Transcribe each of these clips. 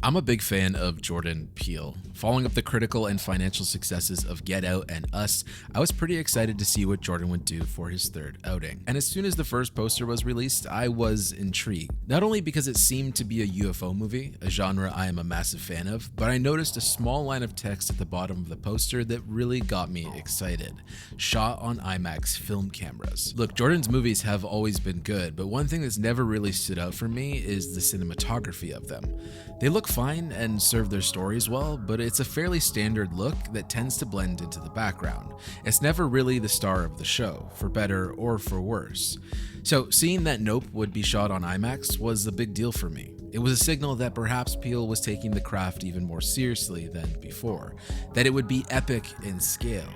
I'm a big fan of Jordan Peele. Following up the critical and financial successes of Get Out and Us, I was pretty excited to see what Jordan would do for his third outing. And as soon as the first poster was released, I was intrigued. Not only because it seemed to be a UFO movie, a genre I am a massive fan of, but I noticed a small line of text at the bottom of the poster that really got me excited. Shot on IMAX film cameras. Look, Jordan's movies have always been good, but one thing that's never really stood out for me is the cinematography of them. They look fine and serve their stories well, but it's a fairly standard look that tends to blend into the background. It's never really the star of the show, for better or for worse. So seeing that Nope would be shot on IMAX was a big deal for me. It was a signal that perhaps Peele was taking the craft even more seriously than before, that it would be epic in scale.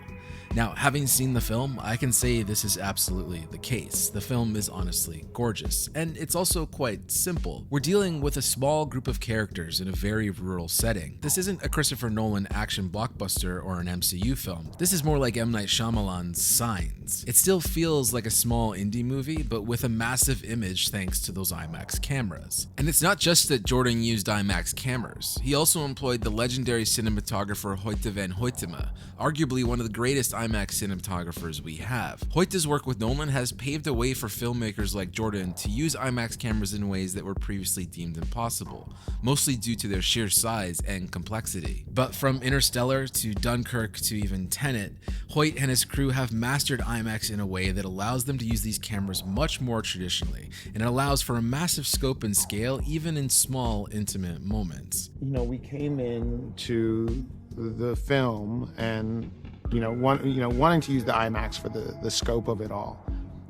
Now, having seen the film, I can say this is absolutely the case. The film is honestly gorgeous, and it's also quite simple. We're dealing with a small group of characters in a very rural setting. This isn't a Christopher Nolan action blockbuster or an MCU film. This is more like M. Night Shyamalan's Signs. It still feels like a small indie movie, but with a massive image thanks to those IMAX cameras. And it's not just that Jordan used IMAX cameras. He also employed the legendary cinematographer Hoyte Van Hoytema, arguably one of the greatest IMAX cinematographers we have. Hoyte's work with Nolan has paved the way for filmmakers like Jordan to use IMAX cameras in ways that were previously deemed impossible, mostly due to their sheer size and complexity. But from Interstellar to Dunkirk to even Tenet, Hoyte and his crew have mastered IMAX in a way that allows them to use these cameras much more traditionally, and it allows for a massive scope and scale even in small, intimate moments. We came into the film and wanting to use the IMAX for the scope of it all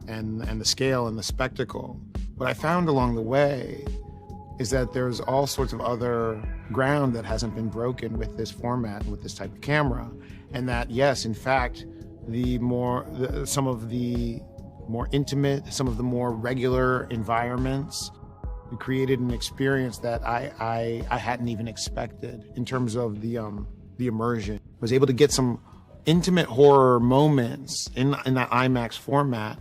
and the scale and the spectacle. What I found along the way is that there's all sorts of other ground that hasn't been broken with this format, with this type of camera. And that, yes, in fact, some of the more intimate, some of the more regular environments, we created an experience that I hadn't even expected in terms of the immersion. I was able to get some intimate horror moments in that IMAX format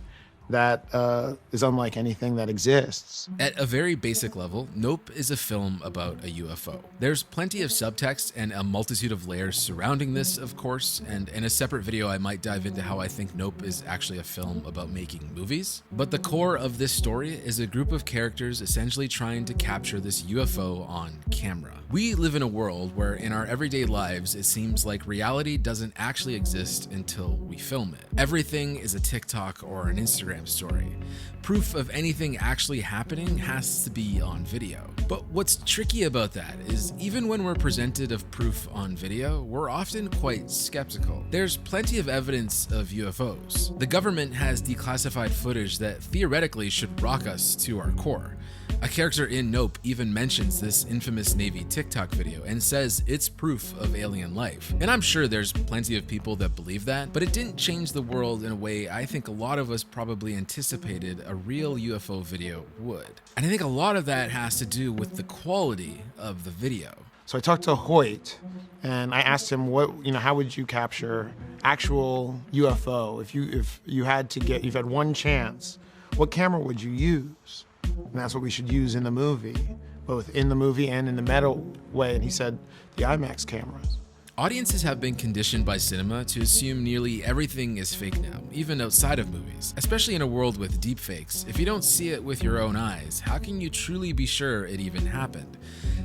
that is unlike anything that exists. At a very basic level, Nope is a film about a UFO. There's plenty of subtext and a multitude of layers surrounding this, of course, and in a separate video I might dive into how I think Nope is actually a film about making movies. But the core of this story is a group of characters essentially trying to capture this UFO on camera. We live in a world where in our everyday lives it seems like reality doesn't actually exist until we film it. Everything is a TikTok or an Instagram story. Proof of anything actually happening has to be on video. But what's tricky about that is even when we're presented of proof on video, we're often quite skeptical. There's plenty of evidence of UFOs. The government has declassified footage that theoretically should rock us to our core. A character in Nope even mentions this infamous Navy TikTok video and says it's proof of alien life. And I'm sure there's plenty of people that believe that, but it didn't change the world in a way I think a lot of us probably anticipated a real UFO video would. And I think a lot of that has to do with the quality of the video. So I talked to Hoyte and I asked him how would you capture actual UFO if you had one chance, what camera would you use? And that's what we should use in the movie, both in the movie and in the meta way. And he said, the IMAX cameras. Audiences have been conditioned by cinema to assume nearly everything is fake now, even outside of movies. Especially in a world with deepfakes, if you don't see it with your own eyes, how can you truly be sure it even happened?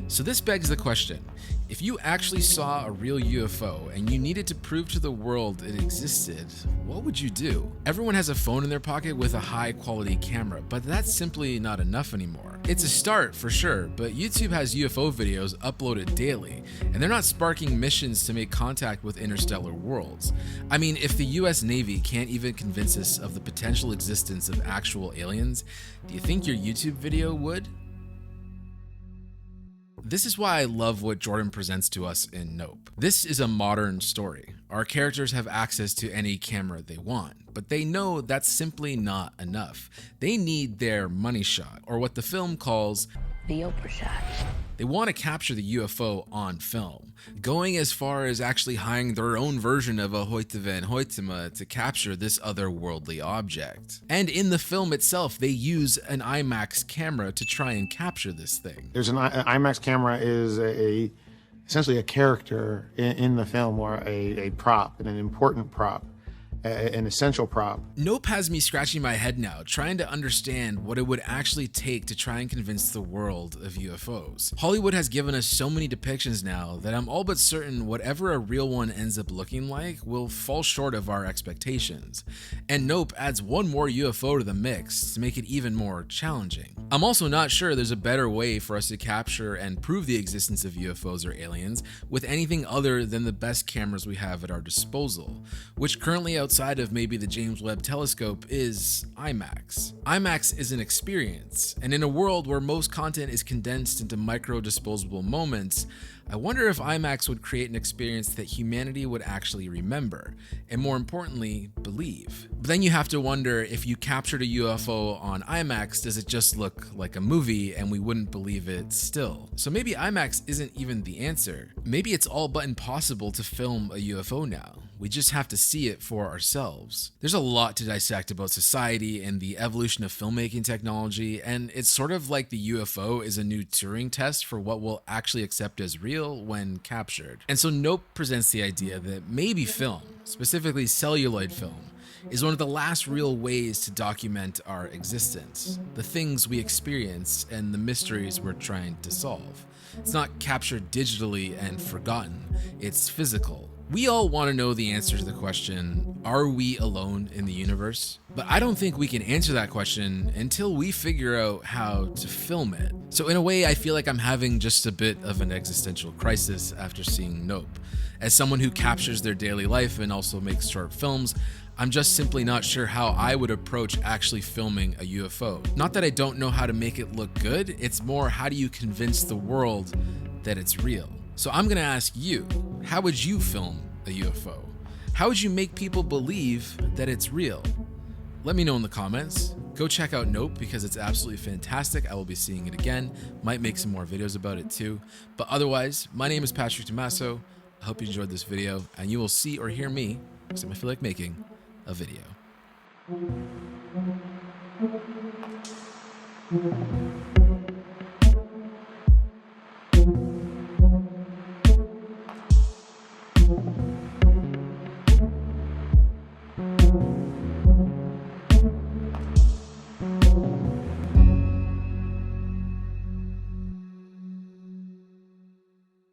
So this begs the question, if you actually saw a real UFO and you needed to prove to the world it existed, what would you do? Everyone has a phone in their pocket with a high quality camera, but that's simply not enough anymore. It's a start for sure, but YouTube has UFO videos uploaded daily, and they're not sparking missions to make contact with interstellar worlds. I mean, if the US Navy can't even convince us of the potential existence of actual aliens, do you think your YouTube video would? This is why I love what Jordan presents to us in Nope. This is a modern story. Our characters have access to any camera they want, but they know that's simply not enough. They need their money shot, or what the film calls the Oprah shot. They want to capture the UFO on film, going as far as actually hiring their own version of a Hoyte Van Hoytema to capture this otherworldly object. And in the film itself, they use an IMAX camera to try and capture this thing. There's an IMAX camera is essentially a character in the film, or a prop, and an important prop. An essential prop. Nope has me scratching my head now, trying to understand what it would actually take to try and convince the world of UFOs. Hollywood has given us so many depictions now that I'm all but certain whatever a real one ends up looking like will fall short of our expectations. And Nope adds one more UFO to the mix to make it even more challenging. I'm also not sure there's a better way for us to capture and prove the existence of UFOs or aliens with anything other than the best cameras we have at our disposal, which currently outside of maybe the James Webb Telescope is IMAX. IMAX is an experience, and in a world where most content is condensed into micro disposable moments, I wonder if IMAX would create an experience that humanity would actually remember, and more importantly, believe. But then you have to wonder, if you captured a UFO on IMAX, does it just look like a movie and we wouldn't believe it still? So maybe IMAX isn't even the answer. Maybe it's all but impossible to film a UFO now. We just have to see it for ourselves. There's a lot to dissect about society and the evolution of filmmaking technology, and it's sort of like the UFO is a new Turing test for what we'll actually accept as real when captured. And so Nope presents the idea that maybe film, specifically celluloid film, is one of the last real ways to document our existence, the things we experience and the mysteries we're trying to solve. It's not captured digitally and forgotten, it's physical. We all want to know the answer to the question, are we alone in the universe? But I don't think we can answer that question until we figure out how to film it. So in a way, I feel like I'm having just a bit of an existential crisis after seeing Nope. As someone who captures their daily life and also makes short films, I'm just simply not sure how I would approach actually filming a UFO. Not that I don't know how to make it look good, it's more, how do you convince the world that it's real? So I'm gonna ask you, how would you film a UFO? How would you make people believe that it's real? Let me know in the comments. Go check out Nope because it's absolutely fantastic. I will be seeing it again. Might make some more videos about it too. But otherwise, my name is Patrick Tommaso. I hope you enjoyed this video, and you will see or hear me, next time I feel like making a video.